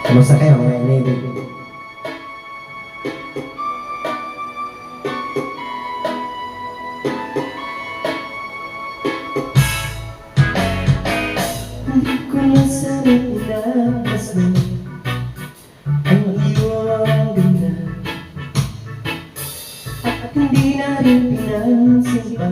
Kamusta kayo mga inibig? Hindi ko na sana ilabas na ang iyong ganda, at hindi na rin pinansin pa